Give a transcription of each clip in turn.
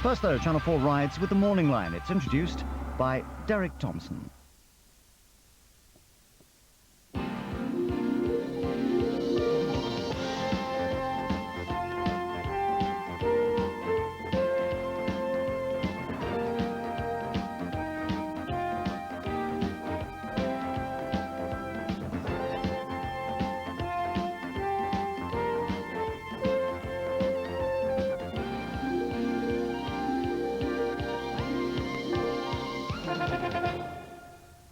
First, though, Channel 4 rides with the morning line. It's introduced by Derek Thompson.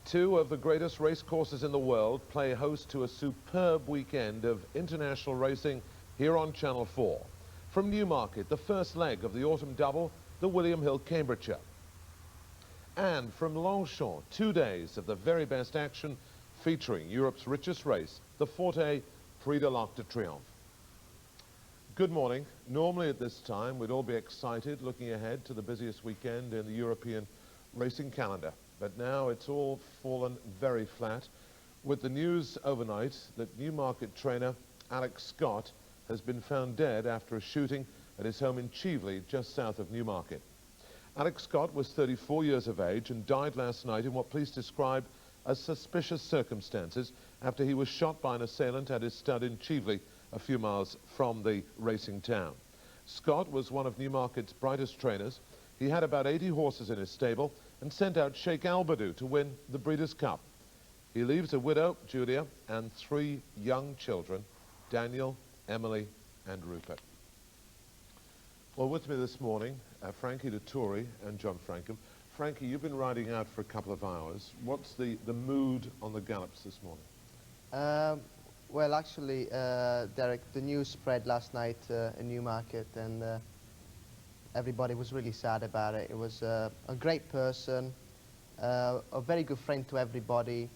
Two of the greatest race courses in the world play host to a superb weekend of international racing here on Channel 4. From Newmarket, the first leg of the autumn double, the William Hill Cambridgeshire. And from Longchamp, 2 days of the very best action featuring Europe's richest race, the Forte Prix de l'Arc de Triomphe. Good morning. Normally at this time we'd all be excited looking ahead to the busiest weekend in the European racing calendar. But now it's all fallen very flat with the news overnight that Newmarket trainer Alex Scott has been found dead after a shooting at his home in Chively, just south of Newmarket. Alex Scott was 34 years of age and died last night in what police describe as suspicious circumstances after he was shot by an assailant at his stud in Chively, a few miles from the racing town. Scott was one of Newmarket's brightest trainers. He had about 80 horses in his stable and sent out Sheikh Albadou to win the Breeders' Cup. He leaves a widow, Julia, and 3 young children, Daniel, Emily, and Rupert. Well, with me this morning, Frankie Dettori and John Frankham. Frankie, you've been riding out for a couple of hours. What's the mood on the gallops this morning? Well, actually, Derek, the news spread last night in Newmarket, and everybody was really sad about it. It was a great person, a very good friend to everybody,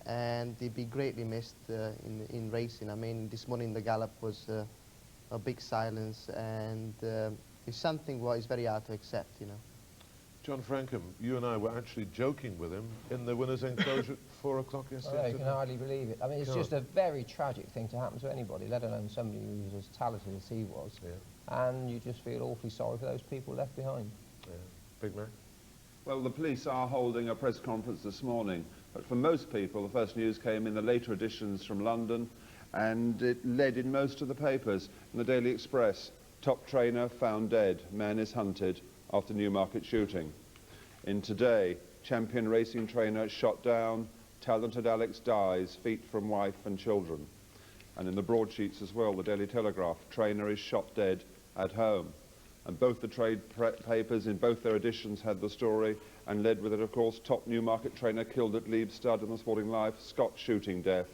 and he'd be greatly missed in racing. I mean, this morning the gallop was a big silence, and it's something what is very hard to accept, you know. John Frankham, you and I were actually joking with him in the winner's enclosure at 4 o'clock yesterday. Oh, you can hardly believe it. I mean, it's just a very tragic thing to happen to anybody, let alone somebody who's as talented as he was. Yeah. And you just feel awfully sorry for those people left behind. Yeah. Big man. Well, the police are holding a press conference this morning, but for most people, the first news came in the later editions from London, and it led in most of the papers. In the Daily Express, top trainer found dead, man is hunted after Newmarket shooting. In Today, champion racing trainer shot down, talented Alex dies, feet from wife and children. And in the broadsheets as well, the Daily Telegraph, trainer is shot dead at home. And both the trade papers in both their editions had the story, and led with it, of course, top Newmarket trainer killed at Leeds Stud in the Sporting Life, Scott shooting death.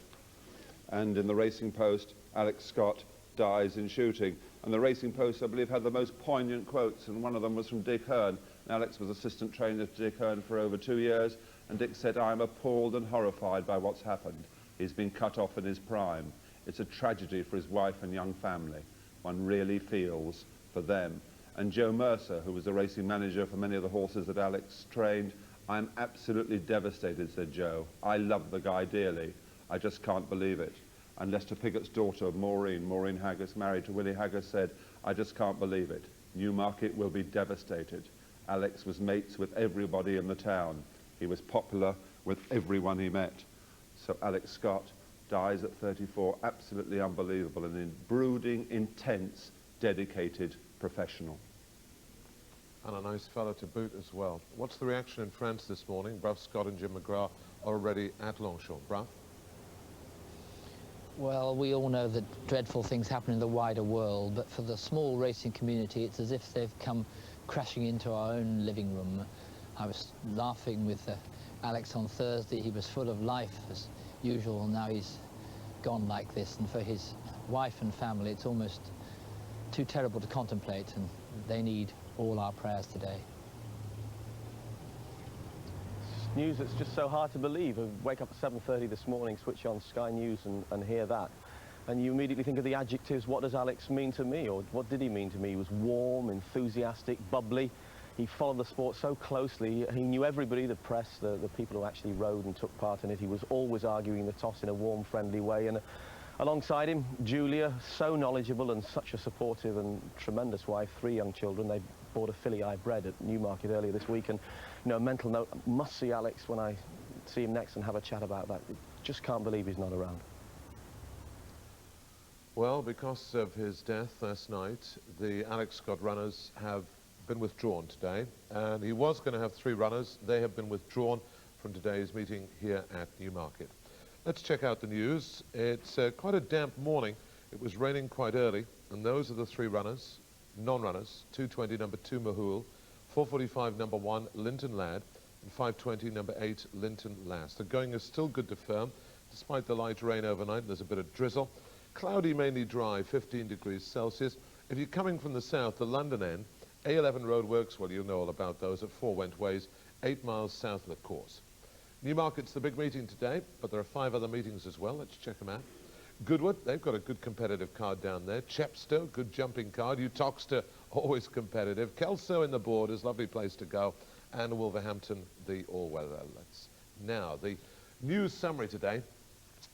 And in the Racing Post, Alex Scott dies in shooting. And the Racing Post, I believe, had the most poignant quotes, and one of them was from Dick Hearn. Alex was assistant trainer to Dick Hearn for over 2 years, and Dick said, "I'm appalled and horrified by what's happened. He's been cut off in his prime. It's a tragedy for his wife and young family. One really feels for them." And Joe Mercer, who was the racing manager for many of the horses that Alex trained, "I'm absolutely devastated," said Joe. "I love the guy dearly. I just can't believe it." And Lester Piggott's daughter, Maureen Haggis, married to Willie Haggis, said, "I just can't believe it. Newmarket will be devastated. Alex was mates with everybody in the town. He was popular with everyone he met." So Alex Scott dies at 34, absolutely unbelievable, and in brooding, intense, dedicated professional. And a nice fellow to boot as well. What's the reaction in France this morning? Brough Scott and Jim McGrath are already at Longchamp. Brough? Well, we all know that dreadful things happen in the wider world, but for the small racing community, it's as if they've come crashing into our own living room. I was laughing with Alex on Thursday. He was full of life as usual, and now he's gone like this. And for his wife and family, it's almost too terrible to contemplate, and they need all our prayers today. News that's just so hard to believe. I wake up at 7:30 this morning, switch on Sky News and hear that. And you immediately think of the adjectives, what does Alex mean to me, or what did he mean to me? He was warm, enthusiastic, bubbly. He followed the sport so closely. He knew everybody, the press, the people who actually rode and took part in it. He was always arguing the toss in a warm, friendly way. And alongside him, Julia, so knowledgeable and such a supportive and tremendous wife, 3 young children. They Ch4 filly I bred at Newmarket earlier this week, and you know, a mental note, must see Alex when I see him next and have a chat about that. Just can't believe he's not around. Well, because of his death last night, the Alex Scott runners have been withdrawn today, and he was going to have 3 runners. They have been withdrawn from today's meeting here at Newmarket. Let's check out the news. It's quite a damp morning. It was raining quite early, and those are the 3 runners, non-runners: 220 number 2 Mahul, 445 number 1 Linton Lad, and 520 number 8 Linton Lass. The going is still good to firm, despite the light rain overnight. There's a bit of drizzle. Cloudy, mainly dry, 15 degrees Celsius. If you're coming from the south, the London end, A11 roadworks, well, you know all about those, at 4 Went Ways, 8 miles south of the course. Newmarket's the big meeting today, but there are 5 other meetings as well. Let's check them out. Goodwood, they've got a good competitive card down there. Chepstow, good jumping card. Utoxeter, always competitive. Kelso in the Borders, lovely place to go. And Wolverhampton, the all-weather. Now, the news summary today.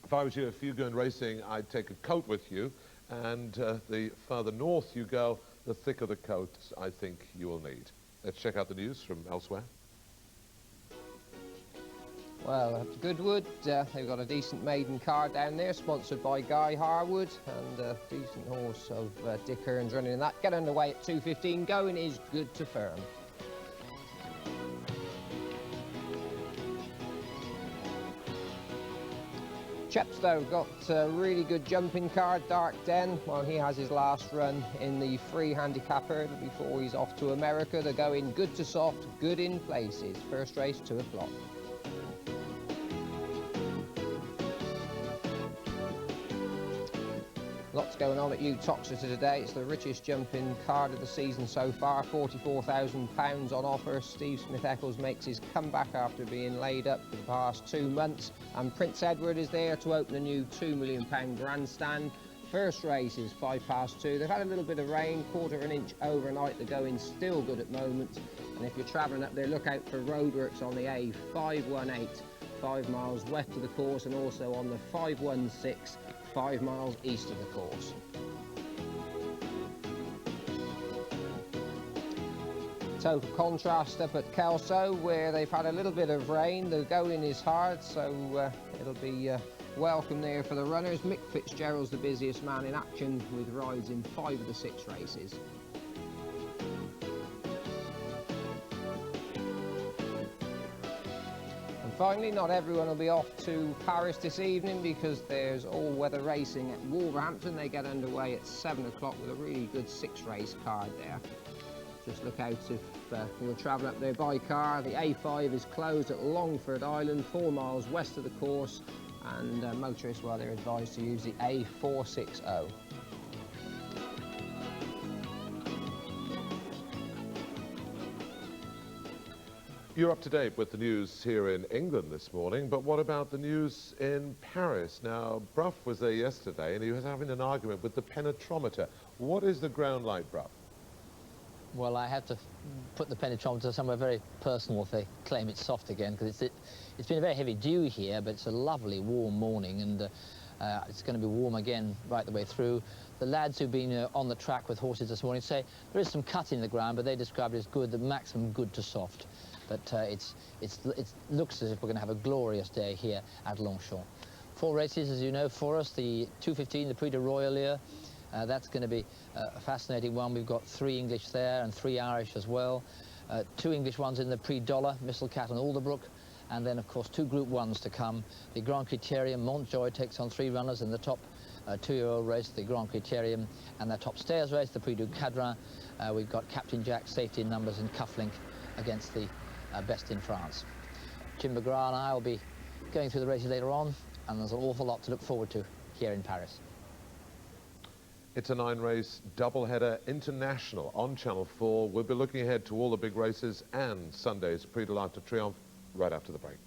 If I was you, if you go in racing, I'd take a coat with you, and the farther north you go, the thicker the coats I think you will need. Let's check out the news from elsewhere. Well, at Goodwood, they've got a decent maiden card down there, sponsored by Guy Harwood, and a decent horse of Dick Hearn's running in that. Get underway at 2:15, going is good to firm. Chepstow got a really good jumping card, Dark Den. Well, he has his last run in the free handicap hurdle before he's off to America. They're going good to soft, good in places. First race, 2 o'clock. Lots going on at Utoxeter today. It's the richest jumping card of the season so far. £44,000 on offer. Steve Smith-Eccles makes his comeback after being laid up for the past 2 months. And Prince Edward is there to open a new £2 million grandstand. First race is 2:05. They've had a little bit of rain, 1/4 inch overnight. The going still good at moment. And if you're travelling up there, look out for roadworks on the A518, 5 miles west of the course, and also on the 516, 5 miles east of the course. Total contrast up at Kelso, where they've had a little bit of rain. The going is hard, so it'll be welcome there for the runners. Mick Fitzgerald's the busiest man in action, with rides in 5 of the 6 races. Finally, not everyone will be off to Paris this evening, because there's all-weather racing at Wolverhampton. They get underway at 7 o'clock with a really good 6-race card there. Just look out if you're travelling up there by car. The A5 is closed at Longford Island, 4 miles west of the course, and motorists, well, they're advised to use the A460. You're up to date with the news here in England this morning, but what about the news in Paris? Now, Brough was there yesterday, and he was having an argument with the penetrometer. What is the ground like, Brough? Well, I have to put the penetrometer somewhere very personal if they claim it's soft again, because it's been a very heavy dew here, but it's a lovely warm morning, and it's going to be warm again right the way through. The lads who've been on the track with horses this morning say there is some cut in the ground, but they describe it as good, the maximum good to soft. But it looks as if we're going to have a glorious day here at Longchamp. 4 races, as you know, for us. The 2:15, the Prix de Royalier. That's going to be a fascinating one. We've got 3 English there and 3 Irish as well. 2 English ones in the Prix Dollar, Mistlecat and Alderbrook. And then, of course, 2 Group 1s to come. The Grand Criterium, Montjoy takes on 3 runners in the top 2-year-old race, the Grand Criterium, and the top stairs race, the Prix du Cadran. We've got Captain Jack, safety in numbers, and Cufflink against the best in France. Jim McGrath and I will be going through the races later on, and there's an awful lot to look forward to here in Paris. It's a 9-race doubleheader international on Channel 4. We'll be looking ahead to all the big races and Sunday's Prix de l'Arc de Triomphe right after the break.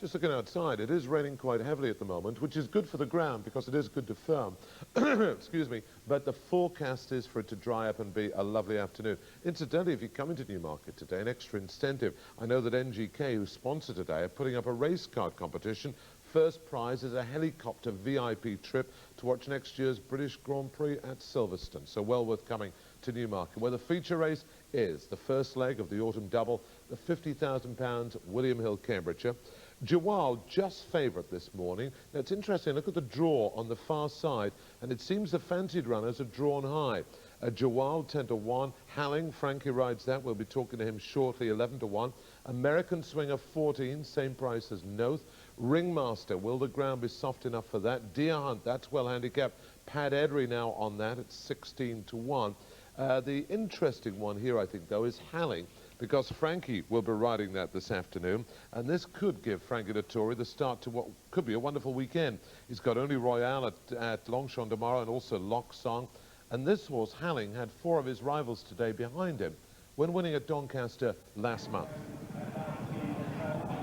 Just looking outside, it is raining quite heavily at the moment, which is good for the ground because it is good to firm. Excuse me. But the forecast is for it to dry up and be a lovely afternoon. Incidentally, if you come into Newmarket today, an extra incentive. I know that NGK, who sponsor today, are putting up a race card competition. First prize is a helicopter VIP trip to watch next year's British Grand Prix at Silverstone. So well worth coming to Newmarket, where the feature race is the first leg of the autumn double, the £50,000 William Hill Cambridgeshire. Jawal just favourite this morning. Now it's interesting, look at the draw on the far side, and it seems the fancied runners are drawn high. Jawal 10-1, Halling, Frankie rides that, we'll be talking to him shortly, 11-1. American Swinger 14, same price as Noth. Ringmaster, will the ground be soft enough for that? Deer Hunt, that's well handicapped. Pat Edry now on that, it's 16-1. The interesting one here, I think, though, is Halling, because Frankie will be riding that this afternoon, and this could give Frankie Dettori the start to what could be a wonderful weekend. He's got only Royale at Longchamp tomorrow and also Lock Song, and this horse, Halling, had 4 of his rivals today behind him when winning at Doncaster last month.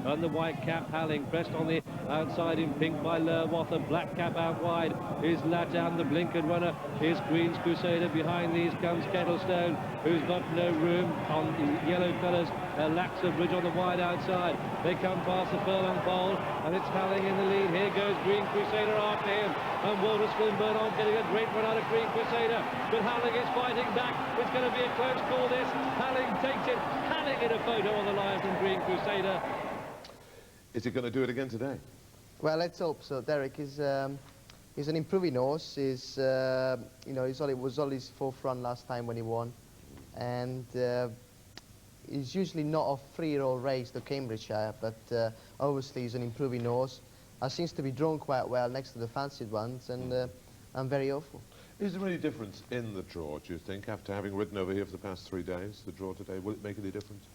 And the white cap, Halling, pressed on the outside in pink by Lerwath. Black cap out wide is Latan, the blinkered runner is Queen's Crusader. Behind these comes Kettlestone, who's got no room on the yellow colours. Lacks a bridge on the wide outside. They come past the furlong pole, and it's Halling in the lead. Here goes Green Crusader after him, and Walter Swinburne on, getting a great run out of Green Crusader. But Halling is fighting back. It's going to be a close call, this. Halling takes it. Halling in a photo on the line from Green Crusader. Is he going to do it again today? Well, let's hope so. Derek is he's an improving horse. He's you know, was on his 4th run last time when he won, and he's usually not a 3-year-old race, the Cambridgeshire, but obviously he's an improving horse. Seems to be drawn quite well next to the fancied ones, and I'm very hopeful. Is there any difference in the draw, do you think, after having ridden over here for the past 3 days, the draw today? Will it make any difference?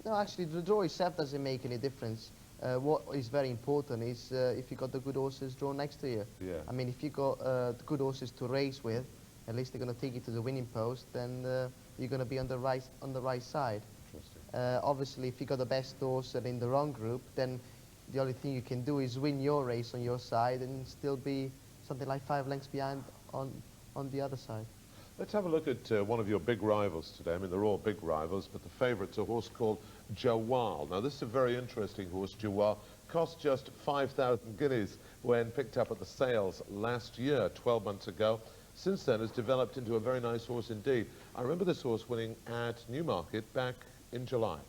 No, actually, the draw itself doesn't make any difference. What is very important is if you got the good horses drawn next to you. Yeah. I mean, if you got the good horses to race with, at least they're going to take you to the winning post, then you're going to be on the right side. Interesting. Obviously, if you got the best horse and in the wrong group, then the only thing you can do is win your race on your side and still be something like 5 lengths behind on the other side. Let's have a look at one of your big rivals today. I mean, they're all big rivals, but the favourite's a horse called Jawal. Now, this is a very interesting horse, Jawal. Cost just 5,000 guineas when picked up at the sales last year, 12 months ago. Since then, has developed into a very nice horse indeed. I remember this horse winning at Newmarket back in July.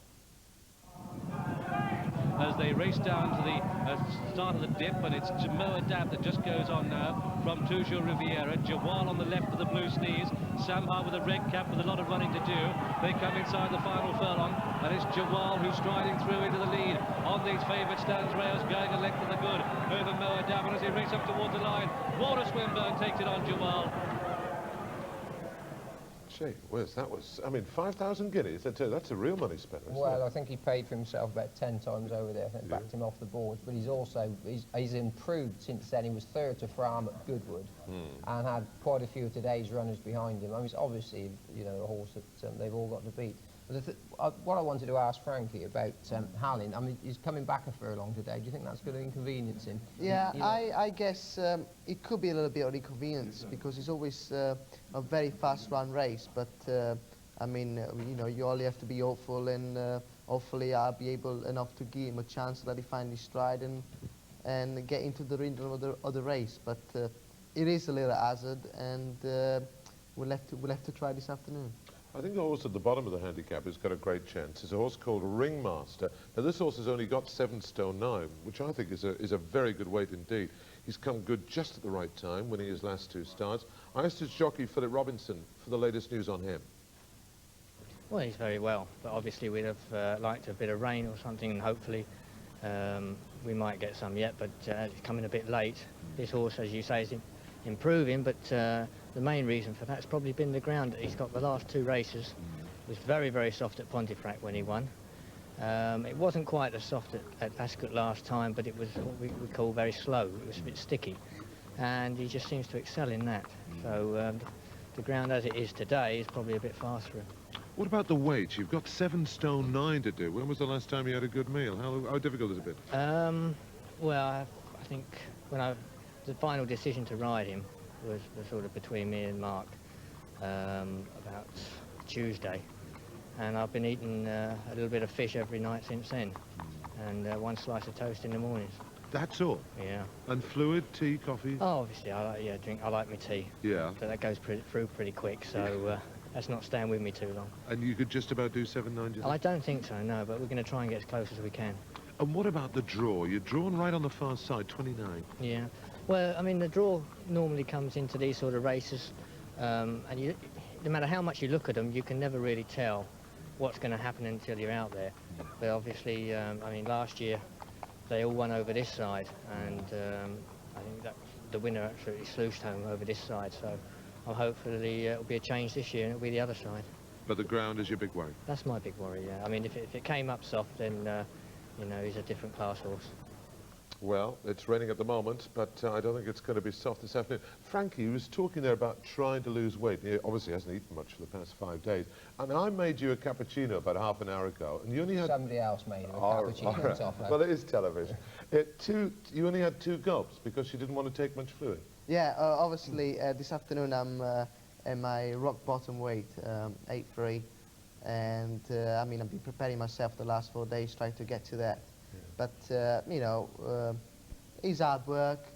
As they race down to the start of the dip, and it's Tommo that just goes on now from Toujours Riviera. Jawal on the left with the blue sneeze, Samhar with a red cap with a lot of running to do. They come inside the final furlong, and it's Jawal who's striding through into the lead. On these favourite stands rails, going a length of the good over Moadab, and as he races up towards the line, Walter Swinburne takes it on Jawal. Gee whiz, that was, I mean, 5,000 guineas, that's a real money spent. Well, I think he paid for himself about 10 times over there. I think backed him off the boards, but he's also, he's improved since then. He was 3rd to Fram at Goodwood and had quite a few of today's runners behind him. I mean, it's obviously, you know, a horse that they've all got to beat. But what I wanted to ask Frankie about Halling, I mean, he's coming back a furlong today. Do you think that's going to inconvenience him? Yeah, I guess it could be a little bit of inconvenience because it's always a very fast-run race. But I mean, you know, you only have to be hopeful, and hopefully I'll be able enough to give him a chance to let him find his stride and get into the rhythm of the race. But it is a little hazard, and we'll have to try this afternoon. I think the horse at the bottom of the handicap has got a great chance. It's a horse called Ringmaster. Now, this horse has only got 7 stone 9, which I think is a very good weight indeed. He's come good just at the right time, winning his last 2 starts. I asked his jockey, Philip Robinson, for the latest news on him. Well, he's very well, but obviously we'd have liked a bit of rain or something, and hopefully we might get some yet, but it's coming a bit late. This horse, as you say, is improving, but the main reason for that's probably been the ground that he's got the last 2 races. It was very, very soft at Pontefract when he won. It wasn't quite as soft at Ascot last time, but it was what we would call very slow. It was a bit sticky, and he just seems to excel in that. So the ground as it is today is probably a bit fast for him. What about the weight? You've got 7 stone 9 to do. When was the last time you had a good meal? How difficult has it been? Well, I think the final decision to ride him was sort of between me and Mark about Tuesday, and I've been eating a little bit of fish every night since then, and 1 slice of toast in the mornings. That's all? Yeah. And fluid, tea, coffee? Oh, obviously, I like my tea. Yeah. So that goes through pretty quick, so that's not staying with me too long. And you could just about do 7, 9, do you think? I don't think so, no, but we're going to try and get as close as we can. And what about the draw? You're drawn right on the far side, 29. Yeah. Well, I mean, the draw normally comes into these sort of races, and no matter how much you look at them, you can never really tell what's going to happen until you're out there. But obviously, I mean, last year, they all won over this side, and I think that the winner absolutely slooshed home over this side, so hopefully it'll be a change this year and it'll be the other side. But the ground is your big worry? That's my big worry, yeah. I mean, if it came up soft, then, you know, he's a different class horse. Well, it's raining at the moment, but I don't think it's going to be soft this afternoon. Frankie was talking there about trying to lose weight. He obviously hasn't eaten much for the past 5 days. And I made you a cappuccino about half an hour ago, and you only had... Somebody else made him a cappuccino. Right. Well, it is television. You only had 2 gulps because you didn't want to take much fluid. Yeah, obviously, this afternoon I'm at my rock bottom weight, 8'3", and I mean, I've been preparing myself the last 4 days, trying to get to that. But, you know, it's hard work,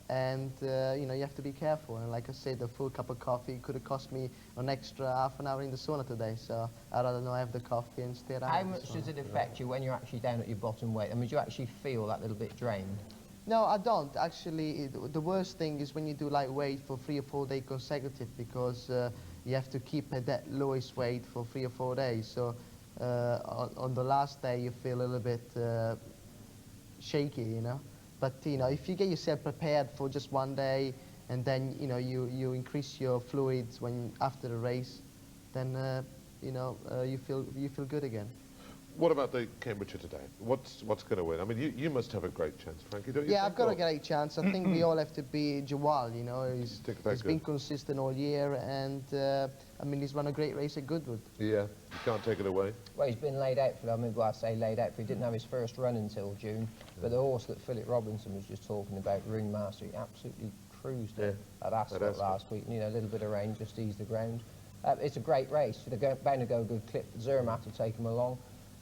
and, you know, you have to be careful. And like I said, a full cup of coffee could have cost me an extra half an hour in the sauna today, so I'd rather not have the coffee and stay out. How much does it affect you when you're actually down at your bottom weight? I mean, do you actually feel that little bit drained? No, I don't. Actually, the worst thing is when you do lightweight for 3 or 4 days consecutive, because you have to keep at that lowest weight for 3 or 4 days. So on the last day, you feel a little bit shaky, you know. But, you know, if you get yourself prepared for just 1 day, and then, you know, you increase your fluids after the race, then, you know, you feel good again. What about the Cambridgeshire today? What's going to win? I mean, you must have a great chance, Frankie, don't you? Yeah, I've got a great chance. I think we all have to be Jawal, you know. He's been consistent all year, and I mean, he's run a great race at Goodwood. Yeah, you can't take it away. Well, he's been laid out for, I mean, well, I say laid out for, he didn't have his first run until June, but the horse that Philip Robinson was just talking about, Ringmaster, he absolutely cruised it at Ascot last week. You know, a little bit of rain just eased the ground. It's a great race. They're bound to go a good clip. Zermatt will take him along.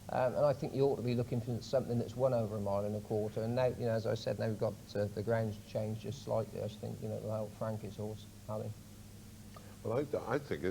And I think you ought to be looking for something that's won over 1.25 miles. And now, you know, as I said, now we've got the ground's changed just slightly. I think, you know, it'll help Frankie's horse, Ali. Well, I think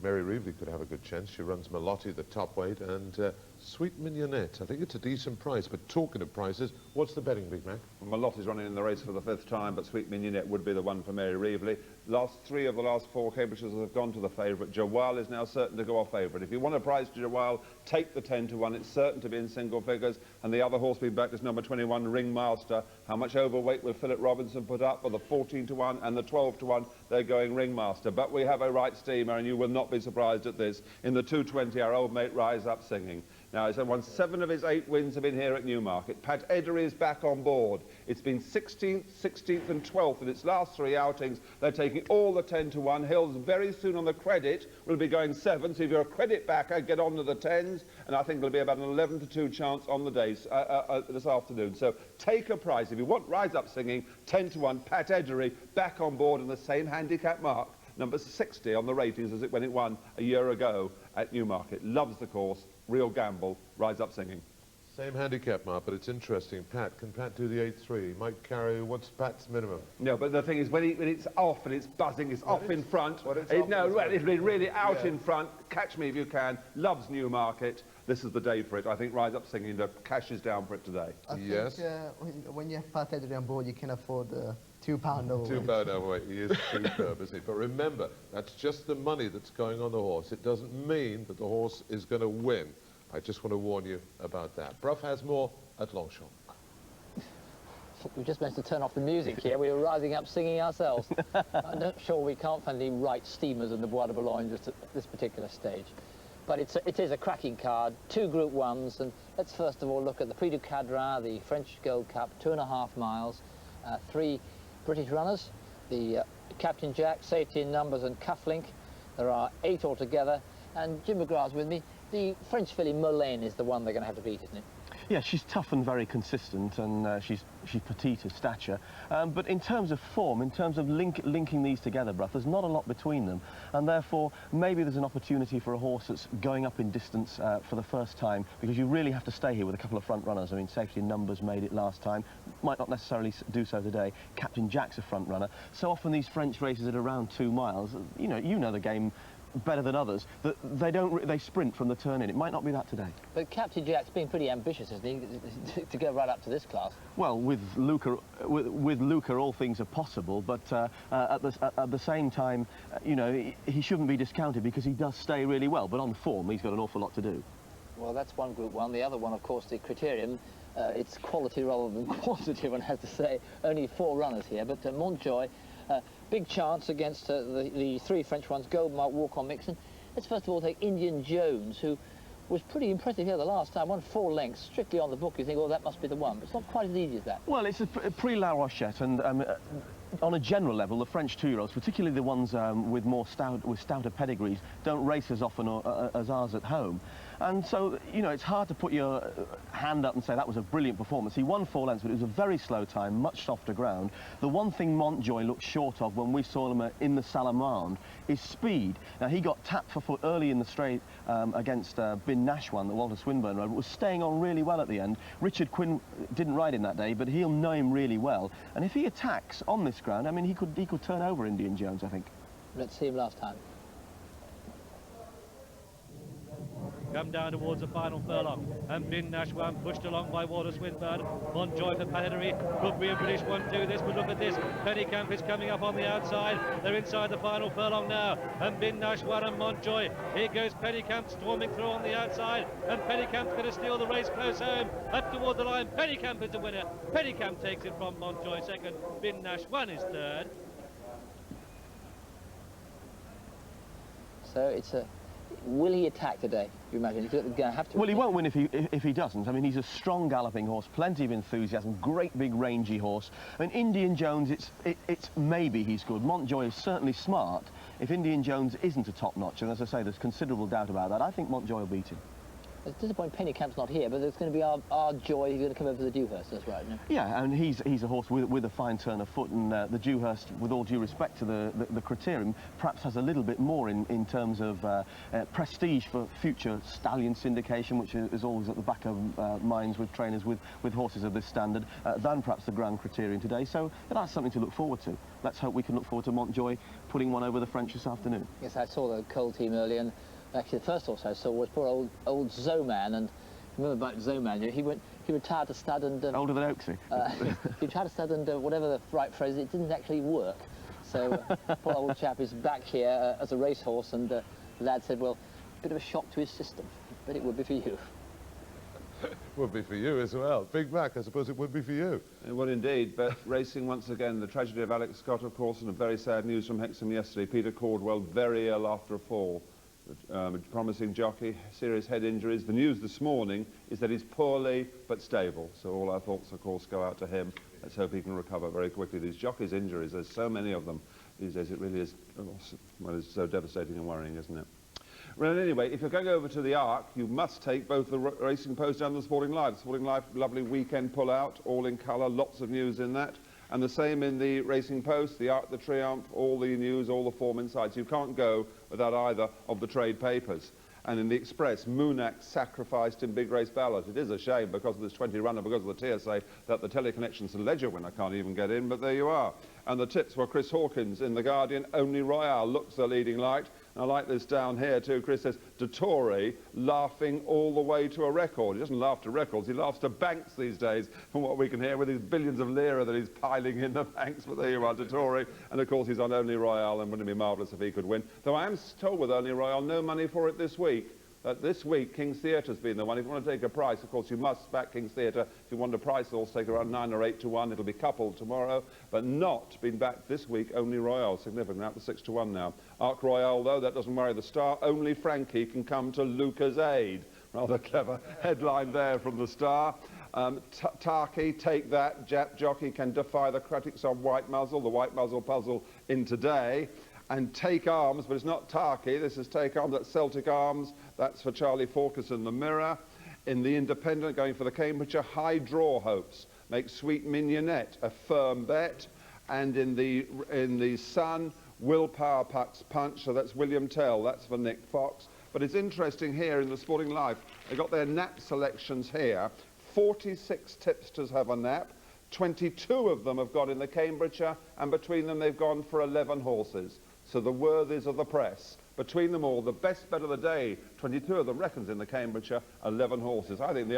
Mary Reevely could have a good chance. She runs Malotti, the top weight, and Sweet Mignonette. I think it's a decent price. But talking of prices, what's the betting, Big Mac? Well, Malotti's running in the race for the 5th time, but Sweet Mignonette would be the one for Mary Reevely. Last 3 of the last 4 Cambridgeshires have gone to the favourite. Jawal is now certain to go off favourite. If you want a prize to Jawal, take the 10-1. It's certain to be in single figures. And the other horse being backed is number 21, Ringmaster. How much overweight will Philip Robinson put up? For the 14-1 and the 12-1, they're going Ringmaster. But we have a right steamer, and you will not be surprised at this. In the 2:20, our old mate Rise Up Singing. Now, he's won 7 of his 8 wins have been here at Newmarket. Pat Edery is back on board. It's been 16th, 16th and 12th in its last 3 outings. They're taking all the 10-1. Hills very soon on the credit will be going 7. So if you're a credit backer, get on to the 10s. And I think there'll be about an 11-2 chance on the days this afternoon. So take a prize. If you want Rise Up Singing, 10-1, Pat Edery back on board in the same handicap mark. Number 60 on the ratings as when it won a year ago at Newmarket. Loves the course. Real gamble. Rise Up Singing. Same handicap, Mark, but it's interesting. Can Pat do the 8-3? He might carry, what's Pat's minimum? No, but the thing is, when it's off and it's buzzing, it's off in front. It'll be really out in front. Catch me if you can. Loves Newmarket. This is the day for it. I think Rise Up Singing to cash is down for it today. I think when you have Pat Edery on board, you can afford £2 overweight. £2 overweight. He is superb, isn't he? But remember, that's just the money that's going on the horse. It doesn't mean that the horse is going to win. I just want to warn you about that. Brough has more at Longchamp. We just managed to turn off the music here. We were rising up singing ourselves. I'm not sure we can't find any right steamers in the Bois de Boulogne just at this particular stage. But it is a cracking card, 2 Group 1s, and let's first of all look at the Prix du Cadran, the French Gold Cup, 2.5 miles, 3 British runners, the Captain Jack, Safety in Numbers and Cufflink. There are 8 altogether, and Jim McGrath's with me. The French filly Molène is the one they're going to have to beat, isn't it? Yeah, she's tough and very consistent, and she's petite of stature. But in terms of form, in terms of linking these together, Brough, there's not a lot between them, and therefore maybe there's an opportunity for a horse that's going up in distance for the first time, because you really have to stay here with a couple of front runners. I mean, Safety in Numbers made it last time, might not necessarily do so today. Captain Jack's a front runner. So often these French races at around 2 miles, you know the game better than others, that they sprint from the turn in. It might not be that today. But Captain Jack's been pretty ambitious, isn't he, to go right up to this class? Well, with Luca all things are possible, but at the same time, you know, he shouldn't be discounted because he does stay really well, but on form he's got an awful lot to do. Well, that's one Group 1. The other one, of course, the Criterium. It's quality rather than quantity, one has to say. Only 4 runners here, but Montjoy, big chance against the 3 French ones, Goldmark, Walk on Mixon. Let's first of all take Indian Jones, who was pretty impressive here the last time, won 4 lengths, strictly on the book. You think, oh, that must be the one, but it's not quite as easy as that. Well, it's a pre-La Rochette, and on a general level, the French 2-year-olds, particularly the ones with stouter pedigrees, don't race as often as ours at home. And so, you know, it's hard to put your hand up and say that was a brilliant performance. He won 4 lengths, but it was a very slow time, much softer ground. The one thing Montjoy looked short of when we saw him in the Salamande is speed. Now, he got tapped for foot early in the straight against Bin Nashwan, that Walter Swinburne rode, but was staying on really well at the end. Richard Quinn didn't ride in that day, but he'll know him really well. And if he attacks on this ground, I mean, he could turn over Indian Jones, I think. Let's see him last time. Come down towards the final furlong, and Bin Nashwan pushed along by Walter Swinburne. Montjoy for Pedigree. Could be a British one do this, but look at this. Pennycamp is coming up on the outside. They're inside the final furlong now, and Bin Nashwan and Montjoy. Here goes Pennycamp storming through on the outside, and Pennycamp's going to steal the race close home. Up toward the line, Pennycamp is the winner. Pennycamp takes it from Montjoy second. Bin Nashwan is third. So it's a... Will he attack today, you imagine? He's going to have to. Well, he won't win if he doesn't. I mean, he's a strong galloping horse, plenty of enthusiasm, great big rangy horse. I mean, Indian Jones, it's maybe he's good. Montjoy is certainly smart. If Indian Jones isn't a top-notch, and as I say, there's considerable doubt about that, I think Montjoy will beat him. It's disappointing Pennycamp's not here, but it's going to be our Joy who's going to come over to the Dewhurst, that's right, isn't it? Yeah, and he's a horse with a fine turn of foot, and the Dewhurst, with all due respect to the Criterium, perhaps has a little bit more in terms of prestige for future stallion syndication, which is always at the back of minds with trainers with horses of this standard, than perhaps the Grand Criterium today. So that's something to look forward to. Let's hope we can look forward to Montjoy putting one over the French this afternoon. Yes, I saw the Cole team earlier, and actually the first horse I saw was poor old Zoman, and remember about Zoman, he retired to stud and... older than Oaksy. He retired to stud and whatever the right phrase, it didn't actually work. So poor old chap is back here as a racehorse, and the lad said, well, a bit of a shock to his system, but it would be for you. Would be for you as well. Big Mac, I suppose it would be for you. It would indeed, but racing once again, the tragedy of Alex Scott, of course, and a very sad news from Hexham yesterday. Peter Caldwell, very ill after a fall. Promising jockey, serious head injuries. The news this morning is that he's poorly but stable, so all our thoughts, of course, go out to him. Let's hope he can recover very quickly. These jockeys' injuries, there's so many of them these days, it really is, well, it's so devastating and worrying, isn't it? Well, anyway, if you're going over to the Arc, you must take both the Racing Post and the Sporting Life. The Sporting Life, lovely weekend pull-out, all in colour, lots of news in that. And the same in the Racing Post, the Arc, the Triomphe, all the news, all the form insights. You can't go without either of the trade papers. And in the Express, Munak sacrificed in big race ballot. It is a shame because of this 20 runner, because of the TSA, that the teleconnections to Ledger winner can't even get in, but there you are. And the tips were Chris Hawkins in The Guardian. Only Royale looks the leading light. And I like this down here too. Chris says, Dettori laughing all the way to a record. He doesn't laugh to records, he laughs to banks these days, from what we can hear, with his billions of lira that he's piling in the banks. But there you are, Dettori. And of course he's on Only Royale, and wouldn't it be marvellous if he could win. Though I am told with Only Royale, no money for it this week. This week, King's Theatre's been the one. If you want to take a price, of course, you must back King's Theatre. If you want a price, they'll take around 9 or 8 to 1. It'll be coupled tomorrow, but not been backed this week. Only Royale, significant, out to 6 to 1 now. Arc Royale, though, that doesn't worry the Star. Only Frankie can come to Luca's aid. Rather clever headline there from the Star. Tarky, take that. Jockey can defy the critics on White Muzzle. The White Muzzle puzzle in today. And Take Arms, but it's not Tarky, this is Take Arms, that's Celtic Arms, that's for Charlie Forkus in the Mirror. In the Independent, going for the Cambridgeshire, High Draw Hopes, make Sweet Mignonette a firm bet. And in the Sun, Willpower Punch, so that's William Tell, that's for Nick Fox. But it's interesting here in the Sporting Life, they got their nap selections here. 46 tipsters have a nap, 22 of them have got in the Cambridgeshire, and between them they've gone for 11 horses. So the worthies of the press. Between them all, the best bet of the day, 22 of them reckons in the Cambridgeshire, 11 horses. I think the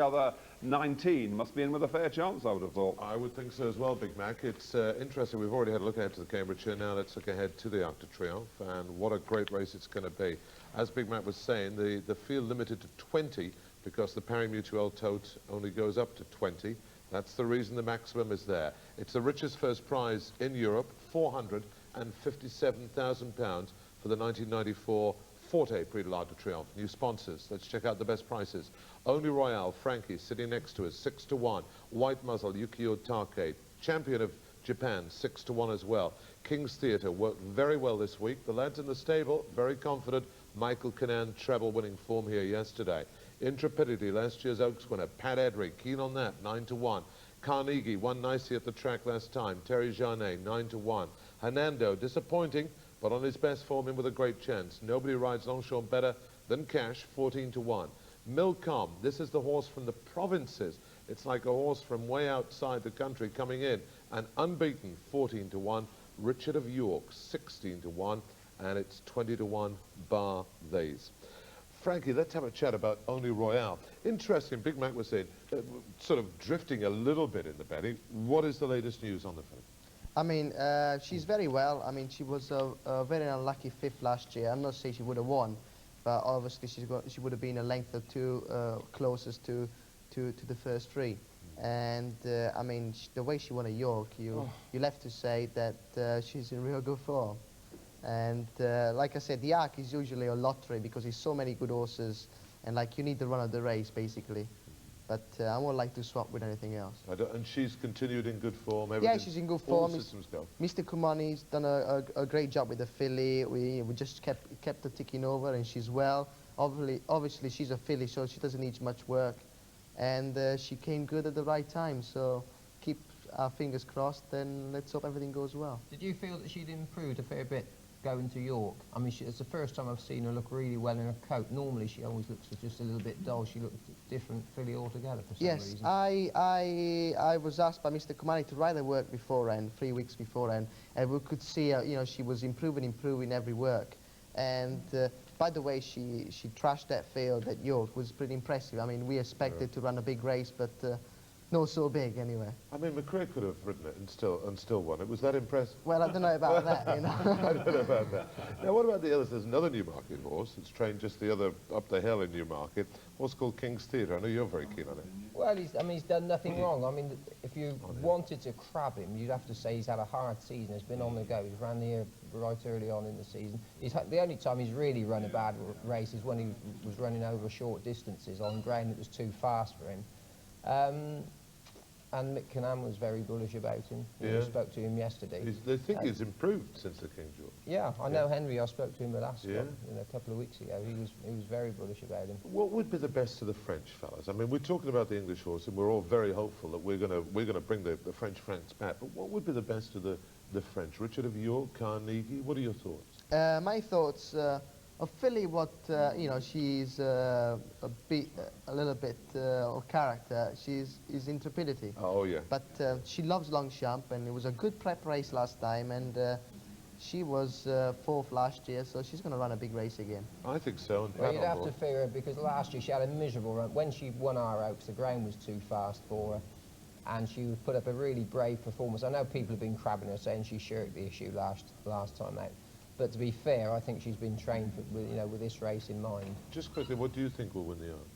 other 19 must be in with a fair chance, I would have thought. I would think so as well, Big Mac. It's interesting. We've already had a look ahead to the Cambridgeshire. Now let's look ahead to the Arc de Triomphe, and what a great race it's going to be. As Big Mac was saying, the field limited to 20 because the Pari Mutuel tote only goes up to 20. That's the reason the maximum is there. It's the richest first prize in Europe, £457,000 for the 1994 Forte Prix de l'Arc de Triomphe. New sponsors. Let's check out the best prices. Only Royale, Frankie, sitting next to us, 6 to 1. White Muzzle, Yukio Take. Champion of Japan, 6 to 1 as well. King's Theatre worked very well this week. The lads in the stable, very confident. Michael Canan, treble winning form here yesterday. Intrepidity, last year's Oaks winner. Pat Edry, keen on that, 9 to 1. Carnegie won nicely at the track last time. Terry Jarnet, 9 to 1. Hernando, disappointing, but on his best form in with a great chance. Nobody rides Longchamp better than Cash, 14 to 1. Milcom, this is the horse from the provinces. It's like a horse from way outside the country coming in. And unbeaten, 14 to 1. Richard of York, 16 to 1. And it's 20 to 1 bar these. Frankie, let's have a chat about Only Royale. Interesting, Big Mac was saying, sort of drifting a little bit in the betting. What is the latest news on the film? I mean, she's very well. I mean, she was a very unlucky 5th last year. I'm not saying she would have won, but obviously she would have been a length or two closest to the first 3. And I mean, the way she won at York, you'll have to say that she's in real good form. And like I said, the Arc is usually a lottery because there's so many good horses, and like you need the run of the race basically. But I won't like to swap with anything else. And she's continued in good form. Yeah, she's in good form. All the systems go. Mr. Kumani's done a great job with the filly. We just kept her ticking over, and she's well. Obviously she's a filly, so she doesn't need much work. And she came good at the right time, so keep our fingers crossed, and let's hope everything goes well. Did you feel that she'd improved a fair bit going to York? I mean, it's the first time I've seen her look really well in her coat. Normally she always looks just a little bit dull. She looked different filly altogether for some reason. Yes, I was asked by Mr. Kumani to write the work beforehand, 3 weeks beforehand, and we could see, you know, she was improving every work. And by the way, she trashed that field at York was pretty impressive. I mean, we expected to run a big race, but not so big anyway. I mean, McRae could have ridden it and still won it. Was that impressive? Well, I don't know about that, you know. I don't know about that. Now, what about the others? There's another Newmarket horse. It's trained just the other up the hill in Newmarket. Horse called King's Theatre. I know you're very keen on it. Well, he's done nothing wrong. I mean, if you wanted to crab him, you'd have to say he's had a hard season. He's been on the go. He's ran here right early on in the season. The only time he's really run a bad race is when he was running over short distances on ground that was too fast for him. And Mick Canham was very bullish about him. Yeah. We spoke to him yesterday. They think he's improved since the King George. Yeah, I know Henry. I spoke to him at Ascot, Yeah. a couple of weeks ago. He was very bullish about him. What would be the best of the French fellas? I mean, we're talking about the English horse, and we're all very hopeful that we're gonna bring the French Franks back. But what would be the best of the French? Richard of York, Carnegie. What are your thoughts? My thoughts. Of filly, you know, she's a little bit of character. She's intrepidity. Oh yeah. But she loves Longchamp, and it was a good prep race last time, and she was 4th last year, so she's going to run a big race again. I think so. And Well, you'd have to figure it because last year she had a miserable run. When she won our Oaks, the ground was too fast for her, and she put up a really brave performance. I know people have been crabbing her, saying she shirked the issue last time out. But to be fair, I think she's been trained with this race in mind. Just quickly, what do you think will win the Arc?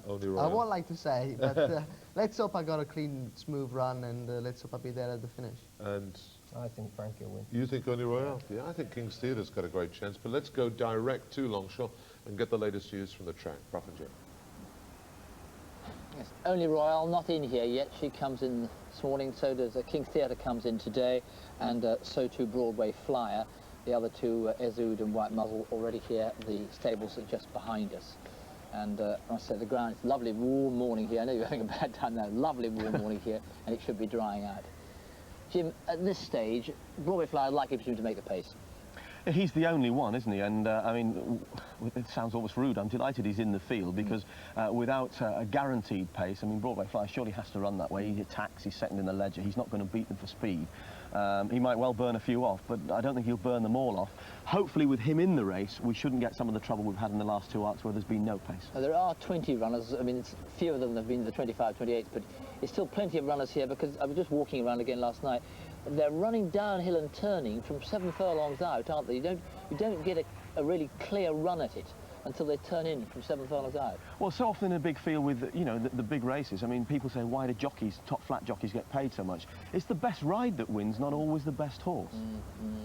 Only Royale. I won't like to say, but let's hope I got a clean, smooth run, and let's hope I'll be there at the finish. And I think Frankie will win. you think Only Royale? Yeah, I think King's Theatre's got a great chance. But let's go direct to Longchamp and get the latest news from the track. Prof and Jim. Yes, Only Royale not in here yet. She comes in this morning, so does King's Theatre comes in today. and so too Broadway Flyer. The other two, Ezud and White Muzzle, already here. The stables are just behind us. And I said, the ground is lovely, warm morning here. I know you're having a bad time now. Lovely warm morning here, and it should be drying out. Jim, at this stage, Broadway Flyer likely to make the pace. He's the only one, isn't he? And I mean, it sounds almost rude. I'm delighted he's in the field because without a guaranteed pace, I mean, Broadway Flyer surely has to run that way. He attacks, he's second in the ledger. He's not going to beat them for speed. He might well burn a few off, but I don't think he'll burn them all off. Hopefully, with him in the race, we shouldn't get some of the trouble we've had in the last two arcs where there's been no pace. There are 20 runners. I mean, few of them have been the 25, 28, but it's still plenty of runners here because I was just walking around again last night. They're running downhill and turning from 7 furlongs out, aren't they? You don't get a really clear run at it until they turn in from 7 furlongs out. Well, so often in a big field with, you know, the big races, I mean, people say, why do jockeys, top flat jockeys, get paid so much? It's the best ride that wins, not always the best horse.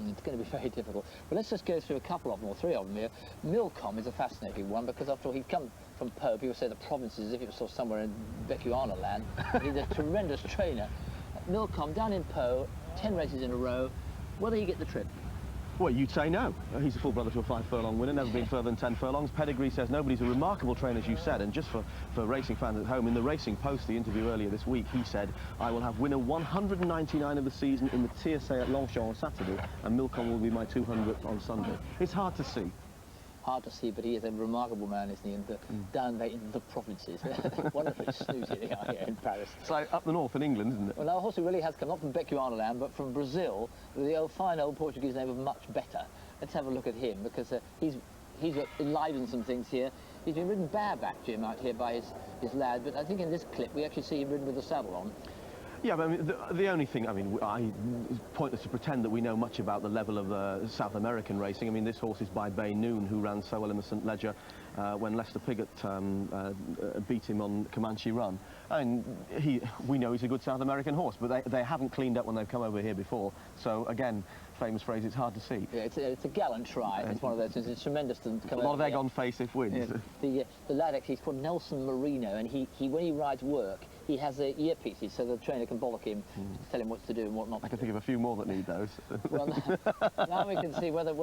It's going to be very difficult. But let's just go through a couple of them, or three of them here. Milcom is a fascinating one because, after all, he'd come from Poe. People say the provinces as if it was sort of somewhere in Bechuana land. He's a tremendous trainer. Milcom, down in Poe, 10 races in a row. Whether he get the trip? Well, you'd say no. He's a full brother to a 5 furlong winner, never been further than 10 furlongs. Pedigree says nobody's a remarkable trainer, as you said, and just for racing fans at home, in the Racing Post, the interview earlier this week, he said, I will have winner 199 of the season in the TSA at Longchamp on Saturday, and Milcom will be my 200th on Sunday. It's hard to see. Hard to see, but he is a remarkable man, isn't he? And down there in the provinces. Wonderfully snooty they are here in Paris. It's like up the north in England, isn't it? Well, now, a horse who really has come, not from Bechuana land, but from Brazil, with the fine old Portuguese name of Much Better. Let's have a look at him, because he's enlivened some things here. He's been ridden bareback, Jim, out here by his lad, but I think in this clip we actually see him ridden with the saddle on. Yeah, but I mean, the only thing, I mean, it's pointless to pretend that we know much about the level of South American racing. I mean, this horse is by Bay Noon, who ran so well in the St. Leger when Lester Piggott beat him on Comanche Run. And we know he's a good South American horse, but they haven't cleaned up when they've come over here before. So, again, famous phrase, it's hard to see. Yeah, it's a gallant try. It's one of those things. It's tremendous to come a lot of egg on face if wins. Yeah. The lad actually is called Nelson Marino, and he when he rides work, he has earpieces so the trainer can bollock him, tell him what to do and what not to do. I can think of a few more that need those. Well, now we can see whether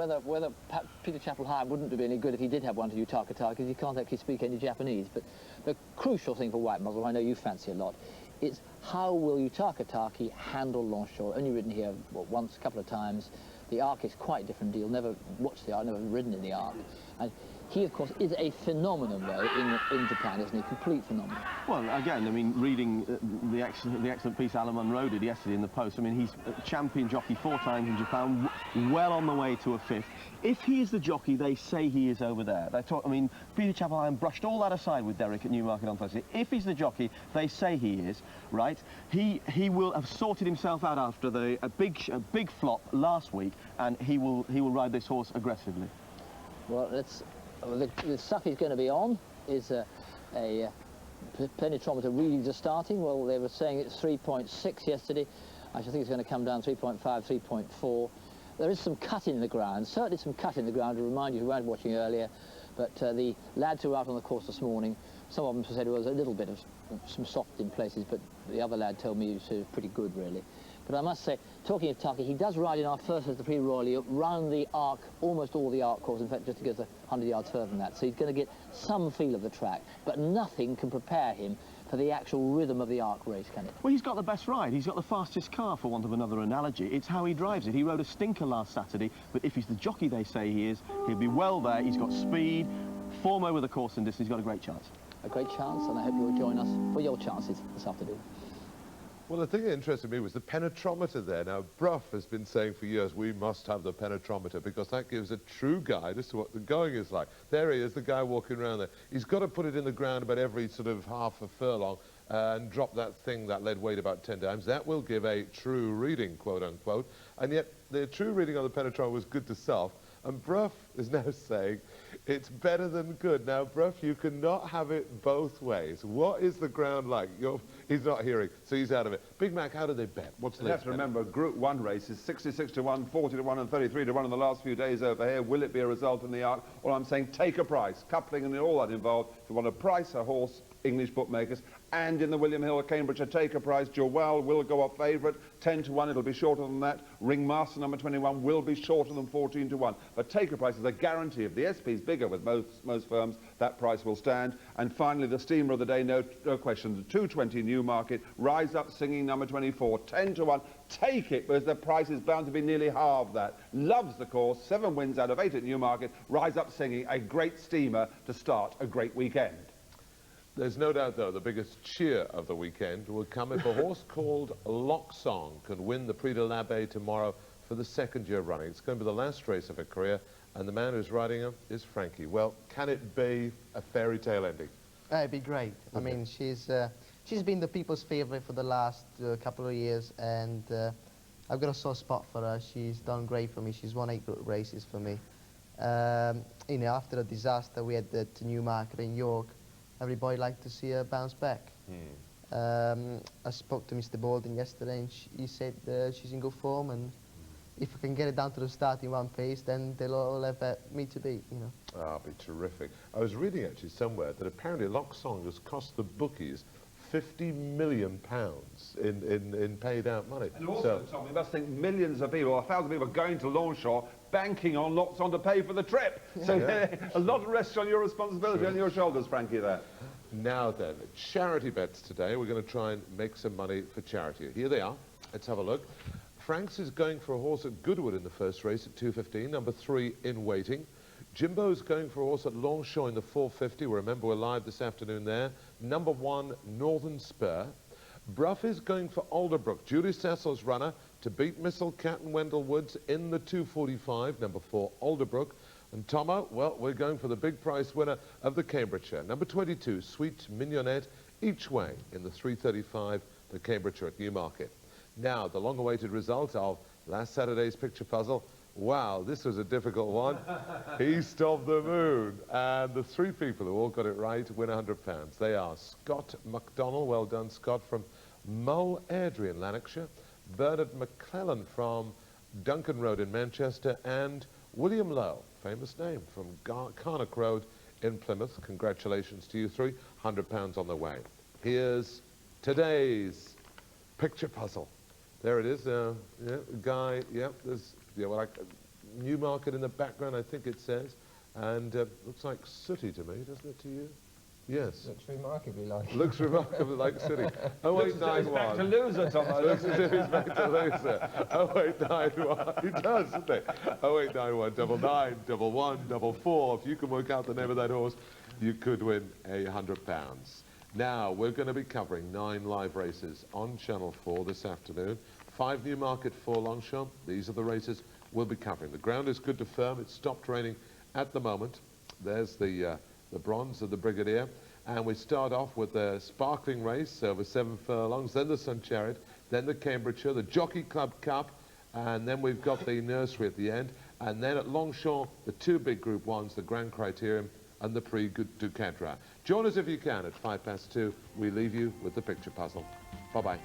Peter Chapel-High wouldn't be any good if he did have one to Utakata, because he can't actually speak any Japanese. But the crucial thing for White Muzzle, I know you fancy a lot, is how will Utakataki handle Longchamp? Only ridden here once, a couple of times. The Arc is quite a different deal. Never watched the Arc, never ridden in the Arc. And he, of course, is a phenomenon, though, in Japan, isn't he? Complete phenomenon. Well, again, I mean, reading the excellent piece Alan Munro did yesterday in the Post, I mean, he's a champion jockey 4 times in Japan, well on the way to a 5th. If he is the jockey they say he is over there, I mean, Peter Chapel-High brushed all that aside with Derek at Newmarket on Thursday. If he's the jockey they say he is, right, he will have sorted himself out after a big flop last week, and he will ride this horse aggressively. Well, the stuff he's going to be on is a penetrometer readings are starting. Well, they were saying it's 3.6 yesterday. I think it's going to come down 3.5, 3.4. There is some cut in the ground, certainly some cut in the ground, to remind you who weren't watching earlier. But the lads who were out on the course this morning, some of them said it was a little bit of some soft in places, but the other lad told me it was pretty good, really. But I must say, talking of Taki, he does ride in our first of the Prix Royal round the Arc, almost all the Arc course, in fact, just to get 100 yards further than that. So he's going to get some feel of the track, but nothing can prepare him for the actual rhythm of the Arc race, can it? Well, he's got the best ride. He's got the fastest car, for want of another analogy. It's how he drives it. He rode a stinker last Saturday, but if he's the jockey they say he is, he'll be well there. He's got speed, form over the course and distance. He's got a great chance. A great chance, and I hope you'll join us for your chances this afternoon. Well, the thing that interested me was the penetrometer there. Now, Brough has been saying for years, we must have the penetrometer, because that gives a true guide as to what the going is like. There he is, the guy walking around there. He's got to put it in the ground about every sort of half a furlong and drop that thing, that lead weight, about 10 times. That will give a true reading, quote unquote. And yet, the true reading on the penetrometer was good to self. And Brough is now saying it's better than good. Now, Brough, you cannot have it both ways. What is the ground like? He's not hearing, so he's out of it. Big Mac, how do they bet? What's the You have to remember, Group 1 races, 66 to 1, 40 to 1 and 33 to 1 in the last few days over here. Will it be a result in the Arc? Well, I'm saying take a price, coupling and all that involved. If you want to price a horse, English bookmakers, And in the William Hill Cambridgeshire taker price, Jewel will go up favourite, 10 to 1, it'll be shorter than that. Ringmaster number 21 will be shorter than 14 to 1. But taker price is a guarantee. If the SP is bigger with most firms, that price will stand. And finally, the steamer of the day, no question, the 220 Newmarket, Rise Up Singing number 24, 10 to 1. Take it, because the price is bound to be nearly half that. Loves the course, 7 wins out of 8 at Newmarket. Rise Up Singing, a great steamer to start a great weekend. There's no doubt, though, the biggest cheer of the weekend will come if a horse called Locksong can win the Prix de l'Abbé tomorrow for the 2nd year running. It's going to be the last race of her career, and the man who's riding her is Frankie. Well, can it be a fairy tale ending? It'd be great. I mean, she's been the people's favourite for the last couple of years, and I've got a soft spot for her. She's done great for me. She's won 8 good races for me. You know, after the disaster we had at Newmarket in York, everybody liked to see her bounce back. I spoke to Mr. Baldwin yesterday, and he said she's in good form, and if I can get it down to the starting one pace, then they'll all have me to beat, you know. Ah, it'll be terrific. I was reading actually somewhere that apparently Locksong has cost the bookies £50 million in paid out money. And also, Tom, we must think millions of people, 1,000 people are going to Longchamp, banking on Locksong to pay for the trip. So a lot rests on your responsibility, on your shoulders, Frankie, there. Now then, charity bets today. We're going to try and make some money for charity. Here they are. Let's have a look. Franks is going for a horse at Goodwood in the first race at 2:15, number 3 in waiting. Jimbo's going for a horse at Longchamp in the 4:50. Remember, we're live this afternoon there. Number 1, Northern Spur. Brough is going for Alderbrook, Julie Cecil's runner, to beat Missile Cat and Wendell Woods in the 2:45, number 4, Alderbrook. And Tommo, well, we're going for the big price winner of the Cambridgeshire, number 22, Sweet Mignonette, each way in the 3:35, the Cambridgeshire at Newmarket. Now, the long-awaited result of last Saturday's picture puzzle. Wow, this was a difficult one. East of the Moon. And the 3 people who all got it right win £100. They are Scott MacDonald, well done, Scott, from Mull Airdrie in Lanarkshire, Bernard McClellan from Duncan Road in Manchester, and William Lowe, famous name, from Carnock Road in Plymouth. Congratulations to you 3, £100 on the way. Here's today's picture puzzle. There it is, yeah, guy, yeah, there's, yeah, well, like Newmarket in the background, I think it says, and looks like sooty to me, doesn't it to you? Yes. Looks remarkably like. Looks remarkably like sooty. 0891. Back to loser, Tom. Looks as if he's back to loser. 0891. He does, doesn't he? 0891 99 11 44. If you can work out the name of that horse, you could win £100. Now, we're going to be covering 9 live races on Channel 4 this afternoon. 5 Newmarket, 4 Longchamp. These are the races we'll be covering. The ground is good to firm. It's stopped raining at the moment. There's the bronze of the Brigadier. And we start off with the sparkling race over 7 furlongs, then the Sun Chariot, then the Cambridgeshire, the Jockey Club Cup, and then we've got the nursery at the end. And then at Longchamp, the 2 big Group 1s, the Grand Criterium and the Prix du Cadre. Join us if you can at 2:05. We leave you with the picture puzzle. Bye-bye.